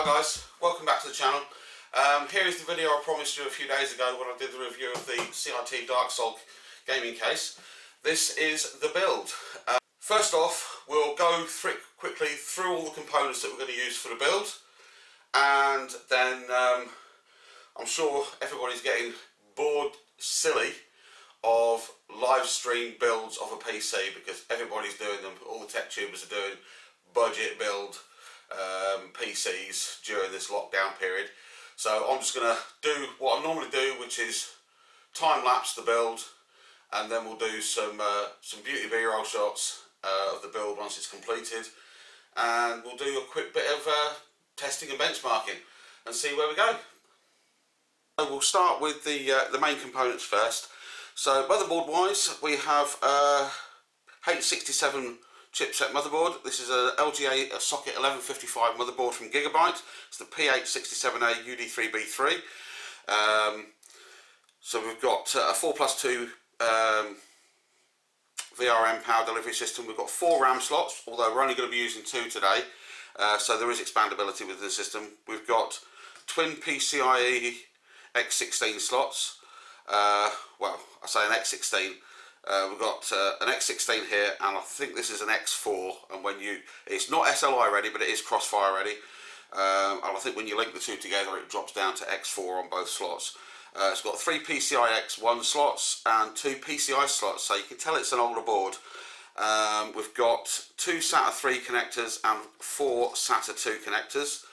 guys, welcome back to the channel. Here is the video I promised you a few days ago when I did the review of the CIT Darkstalk gaming case. This is the build. First off, we'll go quickly through all the components that we're going to use for the build, and then I'm sure everybody's getting bored silly of live stream builds of a PC because everybody's doing them. All the tech tubers are doing budget build PCs during this lockdown period. So I'm just going to do what I normally do, which is time lapse the build, and then we'll do some beauty B-roll shots of the build once it's completed, and we'll do a quick bit of testing and benchmarking and see where we go. So we'll start with the main components first. So motherboard wise, we have H67 chipset motherboard. This is a LGA socket 1155 motherboard from Gigabyte. It's the P867A UD3B3. So we've got a 4+2 VRM power delivery system. We've got 4 RAM slots, although we're only going to be using 2 today, so there is expandability with the system. We've got twin PCIe X16 slots. Well, I say an X16. We've got an X16 here, and I think this is an X4, and it's not SLI ready, but it is Crossfire ready, and I think when you link the two together it drops down to X4 on both slots. It's got 3 PCI X1 slots and 2 PCI slots, so you can tell it's an older board. We've got 2 SATA 3 connectors and 4 SATA 2 connectors.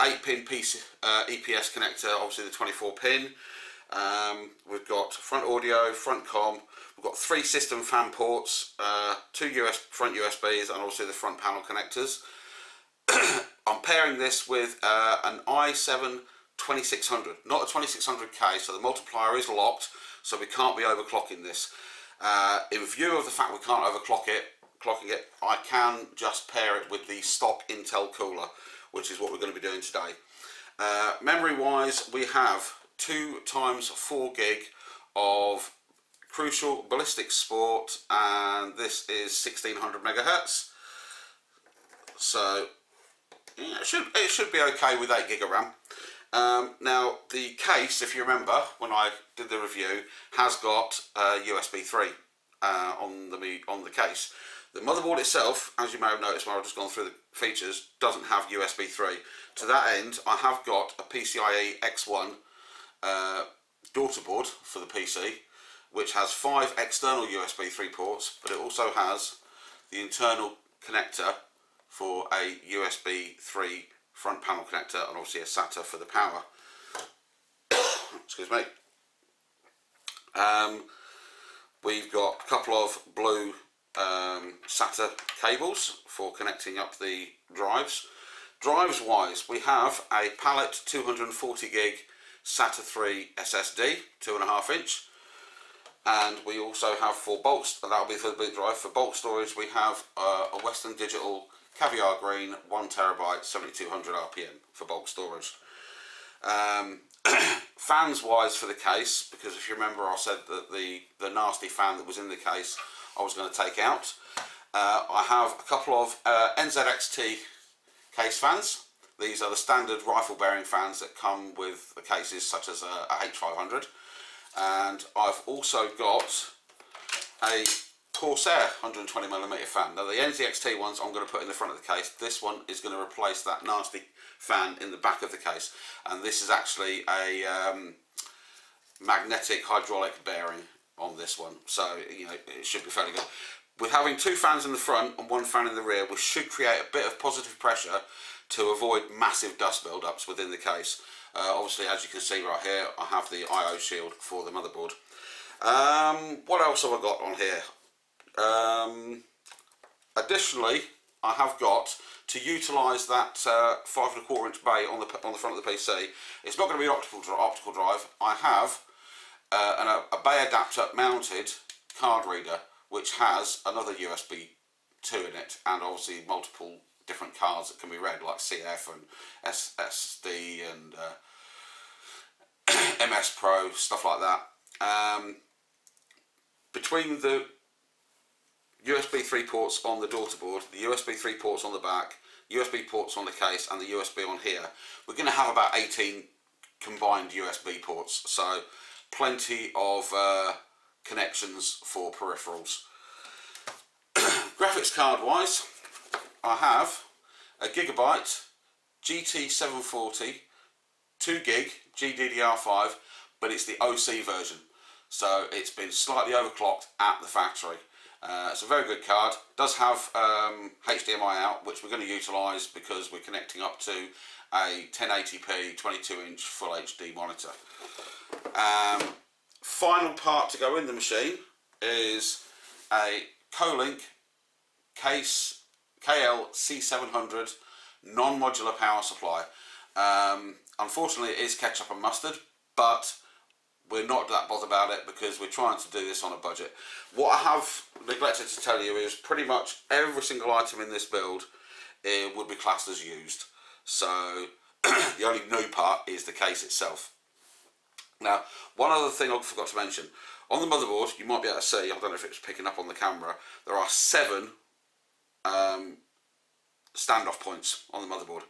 8-pin EPS connector, obviously the 24-pin. We've got front audio, front comm. We've got 3 system fan ports, 2 front USBs, and also the front panel connectors. I'm pairing this with an i7 2600, not a 2600K, so the multiplier is locked, so we can't be overclocking this. In view of the fact we can't overclock it, I can just pair it with the stock Intel cooler, which is what we're going to be doing today. Memory wise, we have 2 times 4 gig of Crucial Ballistic Sport, and this is 1600 megahertz. So yeah, it should be okay with 8 gig of RAM. Now the case, if you remember when I did the review, has got USB 3 on the case. The motherboard itself, as you may have noticed when I've just gone through the features, doesn't have USB 3. To that end, I have got a PCIe X1 daughter board for the PC, which has 5 external USB 3 ports, but it also has the internal connector for a USB 3 front panel connector, and obviously a SATA for the power. Excuse me. We've got a couple of blue SATA cables for connecting up the drives. Drives wise, we have a Pallet 240 gig SATA 3 SSD, 2.5 inch, and we also have for bulk, that'll be for the boot drive. For bulk storage, we have a Western Digital Caviar Green 1 terabyte 7200 RPM for bulk storage. Fans wise for the case, because if you remember I said that the nasty fan that was in the case I was going to take out. I have a couple of NZXT case fans. These are the standard rifle bearing fans that come with the cases, such as a H500. And I've also got a Corsair 120mm fan. Now the NZXT ones I'm going to put in the front of the case. This one is going to replace that nasty fan in the back of the case. And this is actually a magnetic hydraulic bearing on this one. So, you know, it should be fairly good. With having 2 fans in the front and 1 fan in the rear, we should create a bit of positive pressure to avoid massive dust build-ups within the case. Obviously, as you can see right here, I have the I/O shield for the motherboard. What else have I got on here? Additionally, I have got, to utilise that 5¼ inch bay on the front of the PC. It's not going to be an optical drive. I have a bay adapter mounted card reader, which has another USB 2 in it, and obviously multiple different cards that can be read, like CF and SSD and MS Pro, stuff like that. Between the USB 3 ports on the daughter board, the USB 3 ports on the back, USB ports on the case and the USB on here, we're going to have about 18 combined USB ports, so plenty of connections for peripherals. Graphics card wise, I have a Gigabyte GT740 2GB GDDR5, but it's the OC version, so it's been slightly overclocked at the factory. It's a very good card. Does have HDMI out, which we're going to utilise because we're connecting up to a 1080p 22-inch Full HD monitor. Final part to go in the machine is a Colink Case KL-C700 non-modular power supply. Unfortunately, it is ketchup and mustard, but we're not that bothered about it because we're trying to do this on a budget. What I have neglected to tell you is pretty much every single item in this build would be classed as used. So the only new part is the case itself. Now, one other thing I forgot to mention. On the motherboard, you might be able to see, I don't know if it's picking up on the camera, there are 7 standoff points on the motherboard.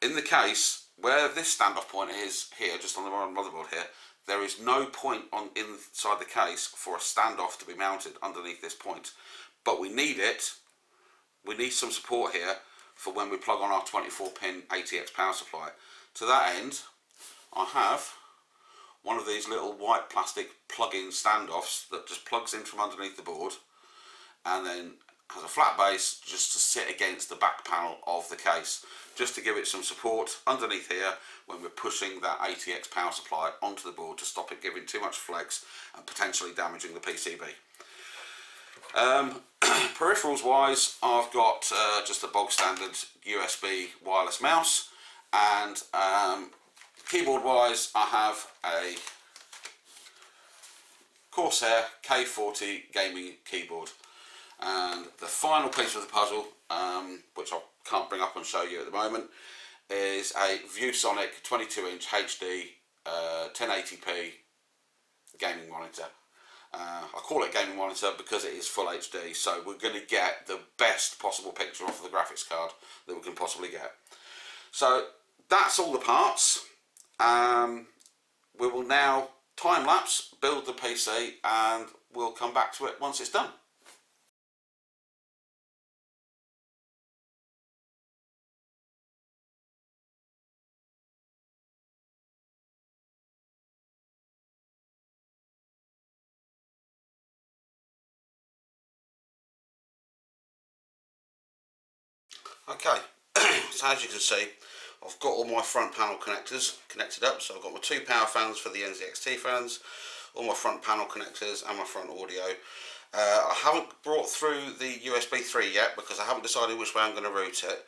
In the case, where this standoff point is here, just on the motherboard here, there is no point on inside the case for a standoff to be mounted underneath this point. But we need it, we need some support here for when we plug on our 24-pin ATX power supply. To that end, I have one of these little white plastic plug-in standoffs that just plugs in from underneath the board and then has a flat base just to sit against the back panel of the case, just to give it some support underneath here when we're pushing that ATX power supply onto the board to stop it giving too much flex and potentially damaging the PCB. Peripherals wise, I've got just a bog standard USB wireless mouse, and keyboard wise I have a Corsair K40 gaming keyboard. And the final piece of the puzzle, which I can't bring up and show you at the moment, is a ViewSonic 22-inch HD 1080p gaming monitor. I call it gaming monitor because it is full HD, so we're going to get the best possible picture off of the graphics card that we can possibly get. So that's all the parts. We will now time-lapse, build the PC, and we'll come back to it once it's done. Okay, so as you can see, I've got all my front panel connectors connected up. So I've got my 2 power fans for the NZXT fans, all my front panel connectors and my front audio. I haven't brought through the USB 3 yet because I haven't decided which way I'm going to route it,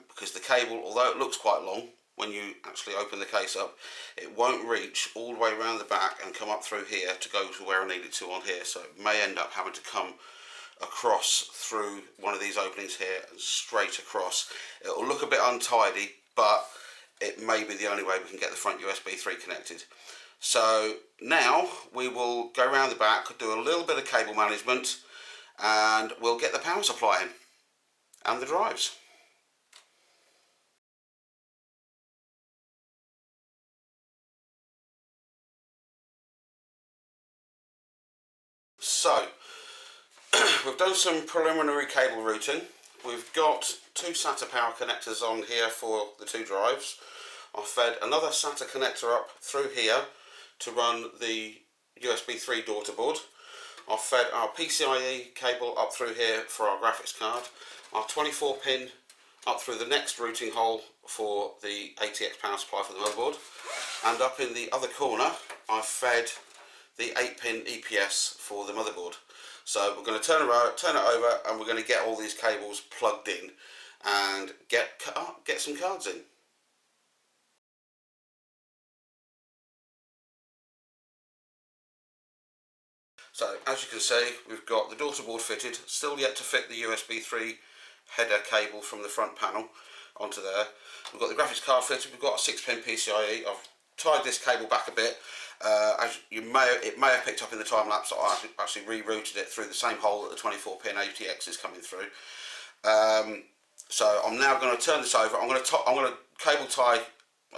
because the cable, although it looks quite long, when you actually open the case up, it won't reach all the way around the back and come up through here to go to where I need it to on here. So it may end up having to come across through one of these openings here and straight across. It'll look a bit untidy, but it may be the only way we can get the front USB 3 connected. So now we will go around the back, do a little bit of cable management, and we'll get the power supply in and the drives. So we've done some preliminary cable routing. We've got 2 SATA power connectors on here for the 2 drives. I've fed another SATA connector up through here to run the USB 3 daughter board. I've fed our PCIe cable up through here for our graphics card. Our 24-pin up through the next routing hole for the ATX power supply for the motherboard. And up in the other corner, I've fed the 8-pin EPS for the motherboard. So we're going to turn it over, and we're going to get all these cables plugged in and get some cards in. So as you can see, we've got the daughter board fitted, still yet to fit the USB 3 header cable from the front panel onto there. We've got the graphics card fitted, we've got a 6-pin PCIe. I've tied this cable back a bit. As it may have picked up in the time lapse, I actually rerouted it through the same hole that the 24-pin ATX is coming through. So I'm now going to turn this over. I'm going to cable tie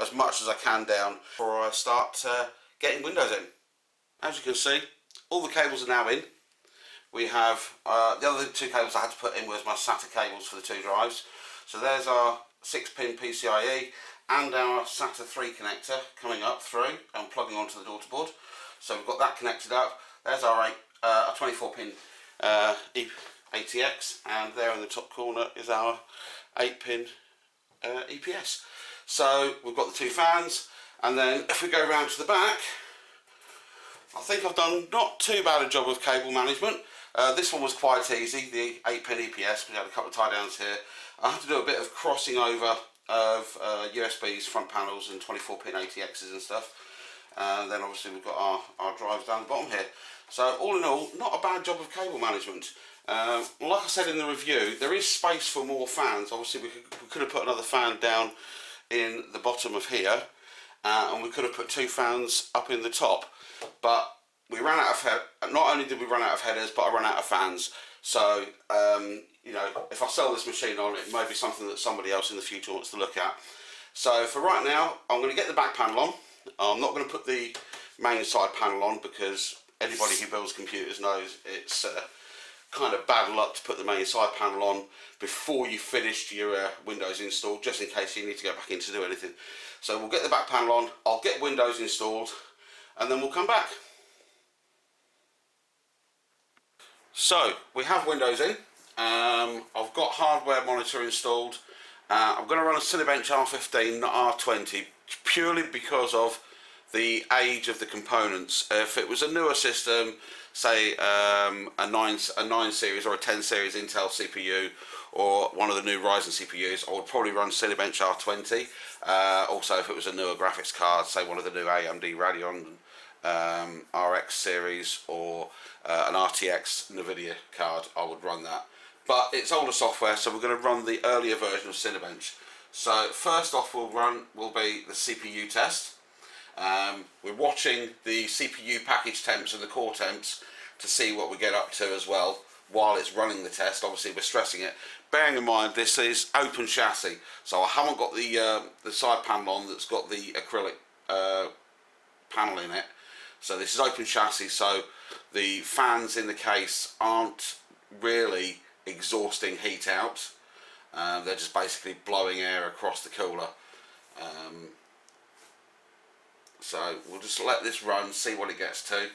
as much as I can down before I start getting windows in. As you can see, all the cables are now in. We have the other two cables I had to put in was my SATA cables for the two drives. So there's our 6-pin PCIe and our SATA 3 connector coming up through and plugging onto the daughter board. So we've got that connected up. There's our 24-pin ATX, and there in the top corner is our 8-pin EPS. So we've got the two fans, and then if we go round to the back, I think I've done not too bad a job of cable management. This one was quite easy, the 8-pin EPS. We had a couple of tie downs here. I had to do a bit of crossing over of USBs, front panels, and 24-pin ATXs and stuff. And then obviously we've got our drives down the bottom here. So all in all, not a bad job of cable management. Like I said in the review, there is space for more fans. Obviously we could have put another fan down in the bottom of here, and we could have put two fans up in the top, but we ran out of not only did we run out of headers, but I ran out of fans. So you know, if I sell this machine on, it may be something that somebody else in the future wants to look at. So for right now, I'm going to get the back panel on. I'm not going to put the main side panel on because anybody who builds computers knows it's kind of bad luck to put the main side panel on before you've finished your Windows install, just in case you need to go back in to do anything. So we'll get the back panel on, I'll get Windows installed, and then we'll come back. So we have Windows in. I've got hardware monitor installed. I'm going to run a Cinebench R15, not R20, purely because of the age of the components. If it was a newer system, say a 9 series or a 10 series Intel CPU or one of the new Ryzen CPUs, I would probably run Cinebench R20. Also, if it was a newer graphics card, say one of the new AMD Radeon RX series or an RTX NVIDIA card, I would run that. But it's older software, so we're going to run the earlier version of Cinebench. So first off will be the CPU test. We're watching the CPU package temps and the core temps to see what we get up to as well while it's running the test. Obviously we're stressing it. Bearing in mind this is open chassis, so I haven't got the side panel on that's got the acrylic panel in it. So this is open chassis, so the fans in the case aren't really exhausting heat out. They're just basically blowing air across the cooler. So we'll just let this run, see what it gets to.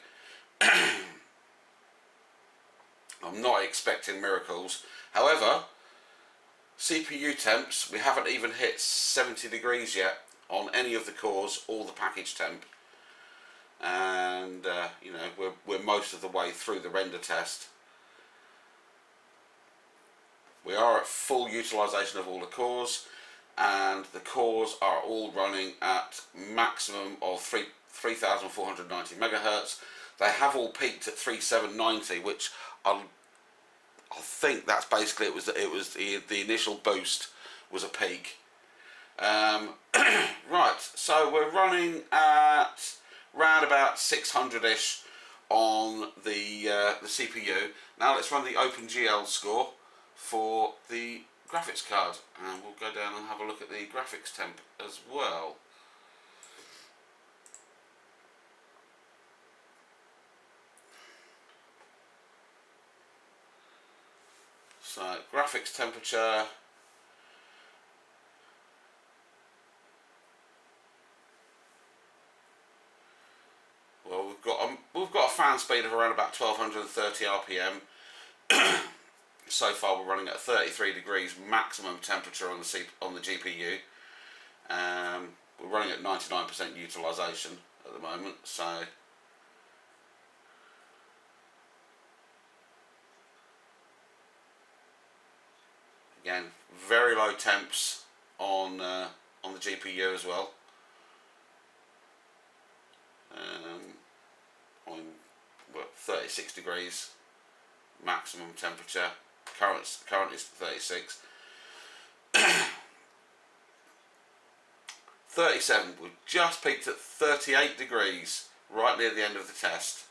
I'm not expecting miracles. However, CPU temps, we haven't even hit 70 degrees yet on any of the cores or the package temp. And you know, we're most of the way through the render test. We are at full utilization of all the cores, and the cores are all running at maximum of 3490 megahertz. They have all peaked at 3790, which I think that's basically it was the initial boost was a peak. Right, so we're running at round about 600ish on the CPU. Now let's run the OpenGL score for the graphics card, and we'll go down and have a look at the graphics temp as well. So graphics temperature, well, we've got a fan speed of around about 1230 RPM. So far we're running at 33 degrees maximum temperature on the GPU. We're running at 99% utilization at the moment, so again, very low temps on the GPU as well. On 36 degrees maximum temperature. Currently it's 36. 37. We just peaked at 38 degrees right near the end of the test.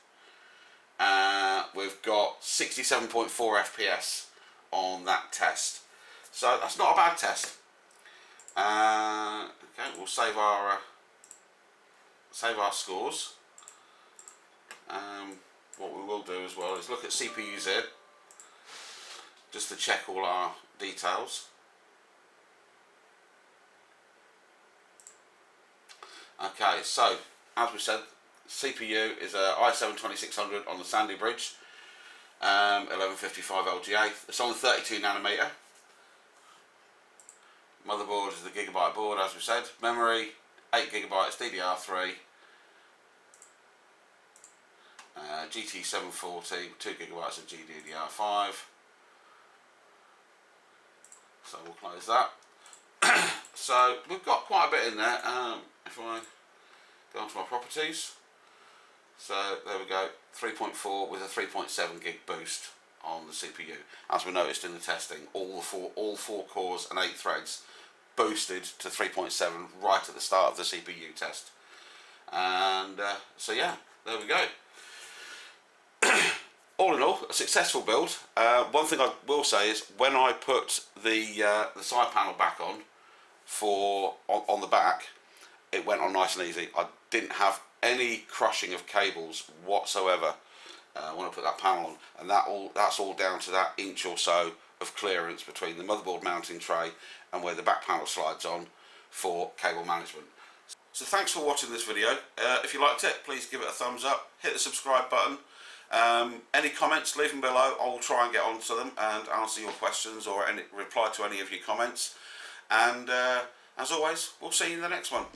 We've got 67.4 FPS on that test. So that's not a bad test. Okay, we'll save our scores. What we will do as well is look at CPU-Z just to check all our details. Okay, so as we said, CPU is a i7-2600 on the Sandy Bridge, 1155 LGA. It's on the 32 nanometer. Motherboard is the Gigabyte board, as we said. Memory 8 gigabytes DDR3. GT740, 2 gigabytes of GDDR5. So we'll close that. So we've got quite a bit in there. If I go onto my properties, so there we go, 3.4 with a 3.7 gig boost on the CPU. As we noticed in the testing, all four cores and 8 threads boosted to 3.7 right at the start of the CPU test. And so yeah, there we go. All in all, a successful build. One thing I will say is when I put the side panel back on on the back, it went on nice and easy. I didn't have any crushing of cables whatsoever when I put that panel on, and that's all down to that inch or so of clearance between the motherboard mounting tray and where the back panel slides on for cable management. So thanks for watching this video. If you liked it, please give it a thumbs up, hit the subscribe button. Any comments, leave them below. I will try and get onto them and answer your questions or reply to any of your comments. And as always, we'll see you in the next one.